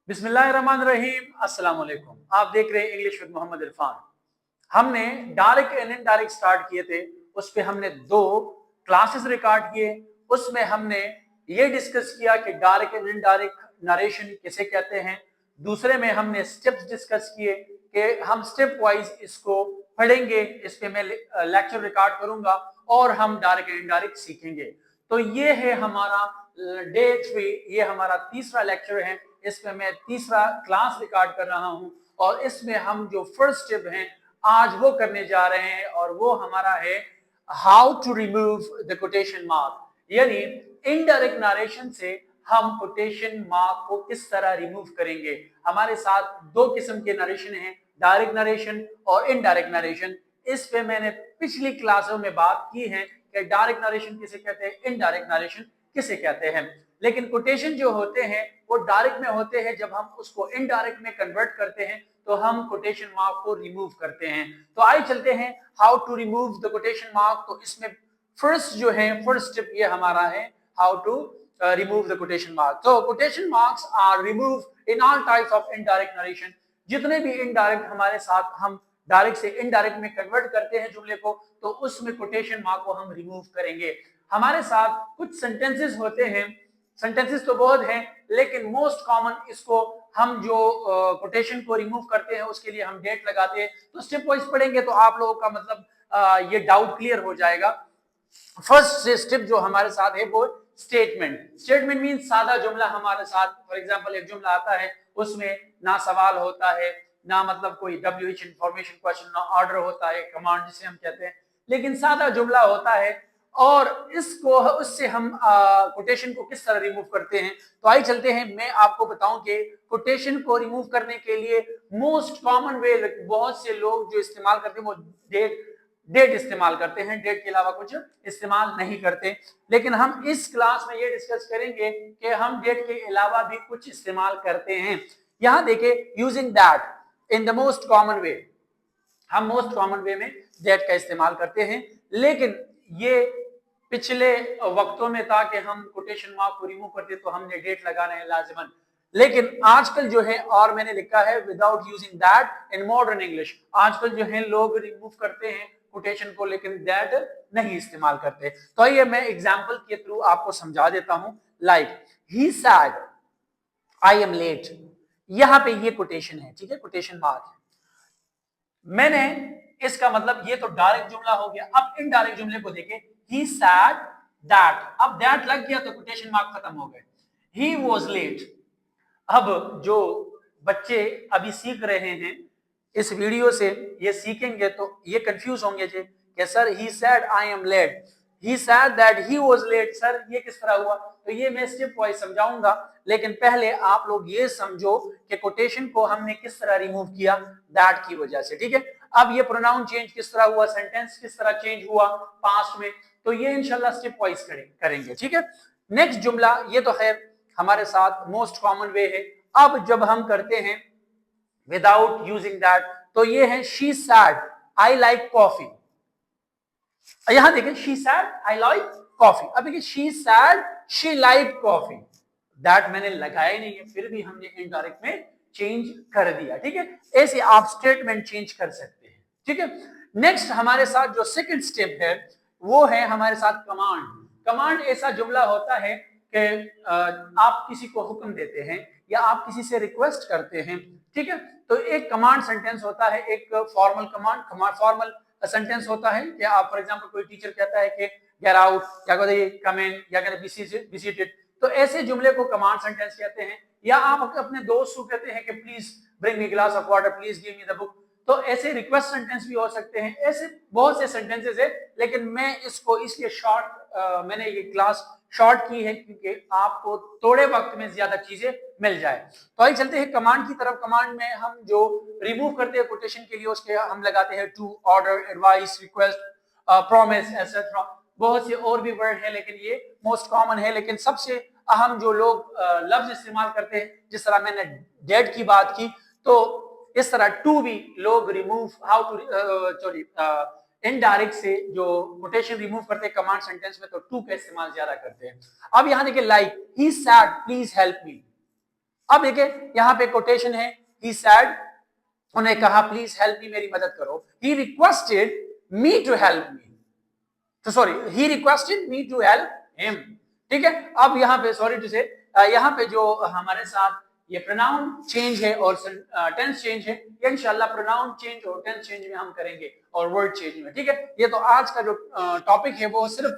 बिस्मिल्लाहिर्रहमानिर्रहीम। अस्सलाम वालेकुम। आप देख रहे हैं इंग्लिश विद मोहम्मद इरफान। हमने डायरेक्ट एंड इनडायरेक्ट स्टार्ट किए थे, उस पे हमने 2 क्लासेस रिकॉर्ड किए। उसमें हमने ये डिस्कस किया कि डायरेक्ट एंड इनडायरेक्ट नरेशन किसे कहते हैं। दूसरे में हमने स्टेप्स डिस्कस किए कि हम स्टेप वाइज इसको पढ़ेंगे। इस पे मैं लेक्चर रिकॉर्ड करूंगा और हम डायरेक्ट एंड इनडायरेक्ट सीखेंगे। तो ये है हमारा डे 3, ये हमारा तीसरा लेक्चर है। इसमें मैं तीसरा क्लास रिकॉर्ड कर रहा हूं और इसमें हम जो फर्स्ट स्टेप हैं आज वो करने जा रहे हैं और वो हमारा है how to remove the quotation mark. यानी इनडायरेक्ट नरेशन से हम कोटेशन मार्क को किस तरह रिमूव करेंगे। हमारे साथ 2 किस्म के नरेशन हैं, डायरेक्ट नरेशन और इनडायरेक्ट नरेशन। इस पे मैंने पिछली क्लासों में बात की है कि डायरेक्ट नरेशन किसे कहते हैं, इनडायरेक्ट नरेशन किसे कहते हैं। लेकिन कोटेशन जो होते हैं वो डायरेक्ट में होते हैं, जब हम उसको इनडायरेक्ट में कन्वर्ट करते हैं तो हम कोटेशन मार्क को रिमूव करते हैं। तो आइए चलते हैं how to remove the quotation mark. तो इसमें फर्स्ट जो है, फर्स्ट स्टेप ये हमारा है how to remove the quotation mark. तो quotation marks are remove in all types of indirect narration. जितने भी इनडायरेक्ट हमारे साथ हम डायरेक्ट से इनडायरेक्ट में कन्वर्ट करते हैं जुमले को, तो उसमें कोटेशन मार्क को हम रिमूव करेंगे। हमारे साथ कुछ सेंटेंसेस होते हैं, सेंटेंसेस तो बहुत हैं लेकिन मोस्ट कॉमन इसको हम जो कोटेशन को रिमूव करते हैं उसके लिए हम डेट लगाते हैं। तो स्टेप वाइज पढ़ेंगे तो आप लोगों का मतलब ये डाउट क्लियर हो जाएगा। फर्स्ट स्टेप जो हमारे साथ है वो स्टेटमेंट। स्टेटमेंट मीन सादा जुमला हमारे साथ। फॉर एग्जांपल एक जुमला आता है, उसमें ना सवाल होता है, ना मतलब कोई WH इंफॉर्मेशन क्वेश्चन, ना ऑर्डर होता है, कमांड जिसे हम कहते हैं, लेकिन सादा जुमला होता है। और इसको उससे हम कोटेशन को किस तरह रिमूव करते हैं। तो आइए चलते हैं, मैं आपको बताऊं कि कोटेशन को रिमूव करने के लिए मोस्ट कॉमन वे बहुत से लोग जो इस्तेमाल करते हैं वो डेट इस्तेमाल करते हैं। डेट के अलावा कुछ इस्तेमाल नहीं करते। लेकिन हम इस क्लास में ये डिस्कस करेंगे कि हम डेट के अलावा भी कुछ इस्तेमाल करते हैं। यहां देखिए, using that in the most common वे, हम मोस्ट कॉमन वे में डेट का इस्तेमाल करते हैं। लेकिन ये पिछले वक्तों में था कि हम कोटेशन मार्क को रिमूव करते तो हमने डेट लगाना है लाजिमन। लेकिन आजकल जो है, और मैंने लिखा है without using that in modern English, आजकल जो है लोग रिमूव करते हैं कोटेशन को लेकिन दैट नहीं इस्तेमाल करते। तो आइए मैं एग्जांपल के थ्रू आपको समझा देता हूं। Like he said I am late, यहां पे ये कोटेशन है, ठीक है, कोटेशन मार्क है। मैंने इसका मतलब ये तो डायरेक्ट जुमला हो गया। अब इनडायरेक्ट जुमले को देखें, ही सैड दैट, अब दैट लग गया तो कोटेशन मार्क खत्म हो गए। He was late. अब जो बच्चे अभी सीख रहे हैं इस वीडियो से, ये सीखेंगे तो ये कंफ्यूज होंगे जी कि sir he said I am late, he said that he was late, sir ये किस तरह हुआ। तो ये मैं स्टेप वाइज समझाऊंगा, लेकिन पहले आप लोग ये समझो कि कोटेशन को हमने किस तरह रिमूव किया, दैट की वजह से, ठीक है। अब ये प्रोनाउन चेंज किस तरह हुआ, सेंटेंस किस तरह चेंज हुआ पास्ट में, तो ये इंशाल्लाह स्टेप वाइज करेंगे, ठीक है। नेक्स्ट जुमला, ये तो खैर हमारे साथ मोस्ट कॉमन वे है। अब जब हम करते हैं विदाउट यूजिंग दैट, तो ये है she said I like coffee. यहां देखिए, she said I like coffee. अब देखिए, she said she like coffee, that मैंने लगाया नहीं है, फिर भी हमने इनडायरेक्ट में चेंज कर दिया, ठीक है। ऐसे आप स्टेटमेंट चेंज कर सकते हैं, ठीक है। नेक्स्ट हमारे साथ जो सेकंड स्टेप है वो है हमारे साथ कमांड। कमांड ऐसा जुमला होता है कि आप किसी को हुक्म देते हैं या आप किसी से रिक्वेस्ट करते हैं, ठीक है। तो एक कमांड सेंटेंस होता है, एक फॉर्मल कमांड, फॉर्मल सेंटेंस होता है कि आप फॉर एग्जांपल कोई टीचर कहता है कि गेट आउट, या कहते हैं कम इन, या कहते हैं बी सीटेड, तो ऐसे जुमले को कमांड सेंटेंस कहते हैं। या आप अपने दोस्त को कहते हैं कि please bring me glass of water, please give me the book, तो ऐसे रिक्वेस्ट सेंटेंस भी हो सकते हैं। ऐसे बहुत से सेंटेंसेस है, लेकिन मैं इसको इसलिए शॉर्ट मैंने ये क्लास शॉर्ट की है क्योंकि आपको थोड़े वक्त में ज्यादा चीजें मिल जाए। तो आइए चलते हैं कमांड की तरफ। कमांड में हम जो रिमूव करते हैं कोटेशन के लिए, उसके हम लगाते हैं to, order, advice, request, promise, etcetera. बहुत से और भी वर्ड है लेकिन ये मोस्ट कॉमन है। लेकिन सबसे अहम जो लोग लफ्ज इस्तेमाल करते हैं, जिस तरह मैंने डेड की बात की, तो इस तरह टू भी लोग remove, how to sorry indirect से जो कोटेशन रिमूव करते हैं कमांड सेंटेंस में, तो टू का इस्तेमाल ज्यादा करते हैं। अब यहां देखिए, like he sad please help me. अब देखिए यहाँ पे कोटेशन है, he said, उन्हें कहा प्लीज हेल्प मी, मेरी मदद करो। he requested me to help me, तो sorry he requested me to help him, ठीक है। अब यहाँ पे सॉरी टू से यहाँ पे जो हमारे साथ ये प्रोनाउन चेंज है और टेंस चेंज है, ये इंशाल्लाह प्रोनाउन चेंज और टेंस चेंज में हम करेंगे और वर्ड चेंज में, ठीक है। ये तो आज का जो टॉपिक है वो सिर्फ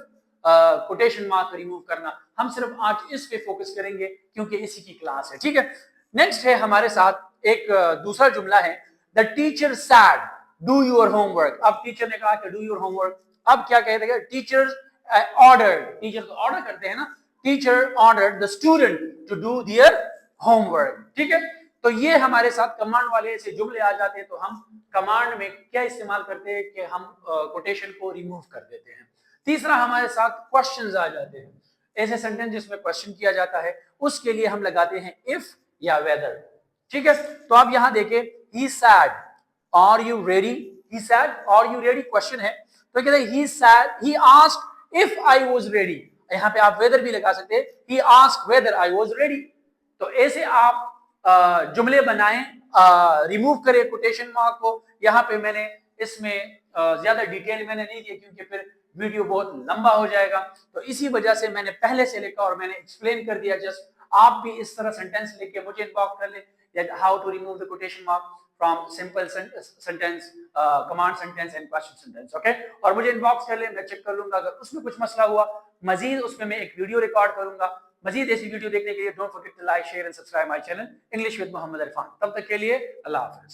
कोटेशन मार्क रिमूव करना, हम सिर्फ आज इस पे फोकस करेंगे क्योंकि इसी की क्लास है, ठीक है। नेक्स्ट है हमारे साथ एक दूसरा जुमला है, the teacher sad do your homework. अब टीचर ने कहा कि डू योर होमवर्क, अब क्या कहते हैं, टीचर ऑर्डर, टीचर तो ऑर्डर करते हैं ना, teacher order the student to do their homework, ठीक है। तो ये हमारे साथ कमांड वाले ऐसे जुमले आ जाते हैं, तो हम कमांड में क्या इस्तेमाल करते हैं कि हम कोटेशन को रिमूव कर देते हैं। तीसरा हमारे साथ क्वेश्चंस आ जाते हैं, ऐसे सेंटेंस जिसमें क्वेश्चन किया जाता है, उसके लिए हम लगाते हैं इफ या वेदर, ठीक है। तो आप यहां देखें, he said are you ready, he said are you ready question है, तो कहते हैं he said, he asked if I was ready, यहां पे आप वेदर भी लगा सकते हैं, he asked whether I was ready। तो ऐसे आप जुमले बनाएं, रिमूव करें कोटेशन मार्क को। यहाँ पे मैंने इसमें ज्यादा डिटेल मैंने नहीं दिया क्योंकि फिर वीडियो बहुत लंबा हो जाएगा, तो इसी वजह से मैंने पहले से लिखा और मैंने एक्सप्लेन कर दिया। जस्ट आप भी इस तरह सेंटेंस लिख के मुझे इनबॉक्स कर ले, how to remove the quotation mark from simple sentence, command sentence and question sentence, okay. और मुझे इनबॉक्स कर ले, मैं चेक कर लूंगा, अगर उसमें कुछ मसला हुआ मजीद उसमें मैं एक वीडियो रिकॉर्ड करूंगा। मजीद ऐसी वीडियो देखने के लिए don't forget to like, share and subscribe my channel English with Mohammad Irfan. तब तक के लिए अल्लाह हाफिज।